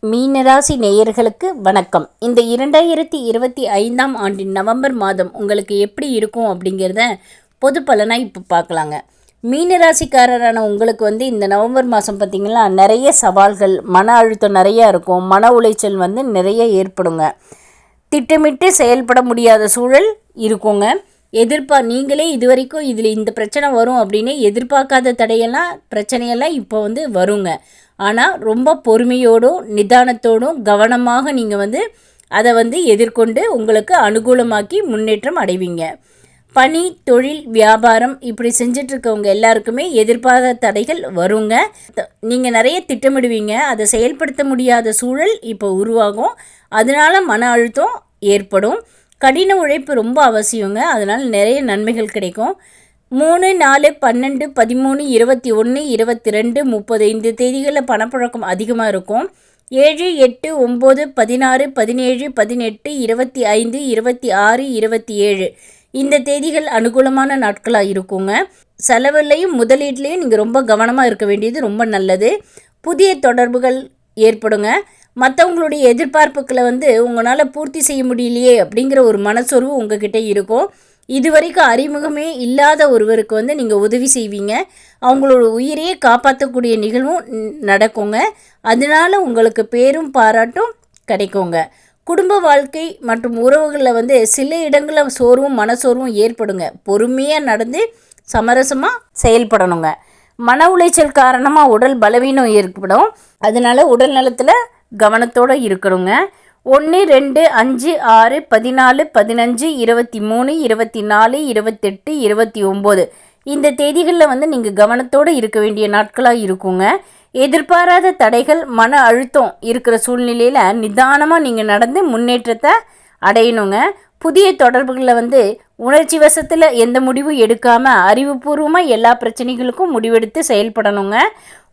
மீனராசி நேயர்களுக்கு வணக்கம். இந்த 2025ஆம் ஆண்டின் நவம்பர் மாதம் உங்களுக்கு எப்படி இருக்கும் அப்படிங்கிறத பொது பலனாக இப்போ பார்க்கலாங்க. மீனராசிக்காரரான உங்களுக்கு இந்த நவம்பர் மாதம் பார்த்திங்கன்னா நிறைய சவால்கள், மன அழுத்தம் நிறையா இருக்கும். மன உளைச்சல் நிறைய ஏற்படுங்க. திட்டமிட்டு செயல்பட முடியாத சூழல் இருக்குங்க. நீங்களே இது வரைக்கும் இதில் இந்த பிரச்சனை வரும் அப்படின்னு எதிர்பார்க்காத பிரச்சனையெல்லாம் இப்போ வருங்க. ஆனால் ரொம்ப பொறுமையோடும் நிதானத்தோடும் கவனமாக நீங்கள் அதை எதிர்கொண்டு உங்களுக்கு அனுகூலமாக்கி முன்னேற்றம் அடைவீங்க. பணி, தொழில், வியாபாரம் இப்படி செஞ்சிட்ருக்கவங்க எல்லாருக்குமே எதிர்பாராத தடைகள் வருங்க. நீங்கள் நிறைய திட்டமிடுவீங்க, அதை செயல்படுத்த முடியாத சூழல் இப்போ உருவாகும். அதனால் மன அழுத்தம் ஏற்படும். கடின உழைப்பு ரொம்ப அவசியங்க. அதனால் நிறைய நன்மைகள் கிடைக்கும். 3, 4, 12, 13, 21, 22, 30 இந்த தேதிகளில் பணப்புழக்கம் அதிகமாக இருக்கும். 7, 8, 9, 16, 17, 18, 25, 26, 27 இந்த தேதிகள் அனுகூலமான நாட்களாக இருக்குங்க. செலவுலையும் முதலீட்லேயும் நீங்கள் ரொம்ப கவனமாக இருக்க வேண்டியது ரொம்ப நல்லது. புதிய தொடர்புகள் ஏற்படுங்க. மற்றவங்களுடைய எதிர்பார்ப்புகளை உங்களால் பூர்த்தி செய்ய முடியலையே அப்படிங்கிற ஒரு மனசோர்வு உங்ககிட்ட இருக்கும். இதுவரைக்கும் அறிமுகமே இல்லாத ஒருவருக்கு நீங்கள் உதவி செய்வீங்க. அவங்களோட உயிரையே காப்பாற்றக்கூடிய நிகழ்வும் நடக்குங்க. அதனால் உங்களுக்கு பேரும் பாராட்டும் கிடைக்குங்க. குடும்ப வாழ்க்கை மற்றும் உறவுகளில் சில இடங்களில் சோர்வும் மனசோர்வும் ஏற்படுங்க. பொறுமையாக நடந்து சமரசமாக செயல்படணுங்க. மன உளைச்சல் காரணமாக உடல் பலவீனம் ஏற்படும். அதனால் உடல் நலத்தில் கவனத்தோடு இருக்கணுங்க. 1, 2, 5, 6, 14, 15, 23, 24, 28, 29 இந்த தேதிகளில் நீங்கள் கவனத்தோடு இருக்க வேண்டிய நாட்களாக இருக்குங்க. எதிர்பாராத தடைகள், மன அழுத்தம் இருக்கிற சூழ்நிலையில் நிதானமாக நீங்கள் நடந்து முன்னேற்றத்தை அடையணுங்க. புதிய தொடர்புகளில் உணர்ச்சி வசத்தில் எந்த முடிவும் எடுக்காமல் அறிவுபூர்வமாக எல்லா பிரச்சனைகளுக்கும் முடிவெடுத்து செயல்படணுங்க.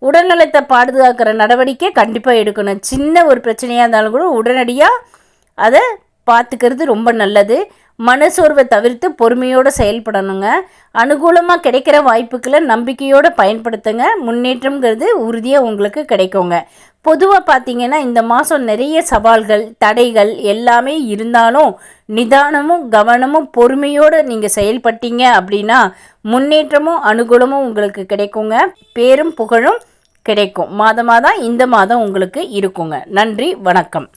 உடல்நலத்தை பாதுகாக்கிற நடவடிக்கை கண்டிப்பாக எடுக்கணும். சின்ன ஒரு பிரச்சனையாக இருந்தாலும் கூட உடனடியாக அதை பார்த்துக்கிறது ரொம்ப நல்லது. மனசோர்வை தவிர்த்து பொறுமையோடு செயல்படணுங்க. அனுகூலமாக கிடைக்கிற வாய்ப்புகளை நம்பிக்கையோடு பயன்படுத்துங்க. முன்னேற்றங்கிறது உறுதியாக உங்களுக்கு கிடைக்குங்க. பொதுவாக பார்த்திங்கன்னா இந்த மாதம் நிறைய சவால்கள், தடைகள் எல்லாமே இருந்தாலும் நிதானமும் கவனமும் பொறுமையோடு நீங்கள் செயல்பட்டீங்க அப்படின்னா முன்னேற்றமும் அனுகூலமும் உங்களுக்கு கிடைக்குங்க. பேரும் புகழும் கிடைக்கும் மாதமாக தான் இந்த மாதம் உங்களுக்கு இருக்குங்க. நன்றி, வணக்கம்.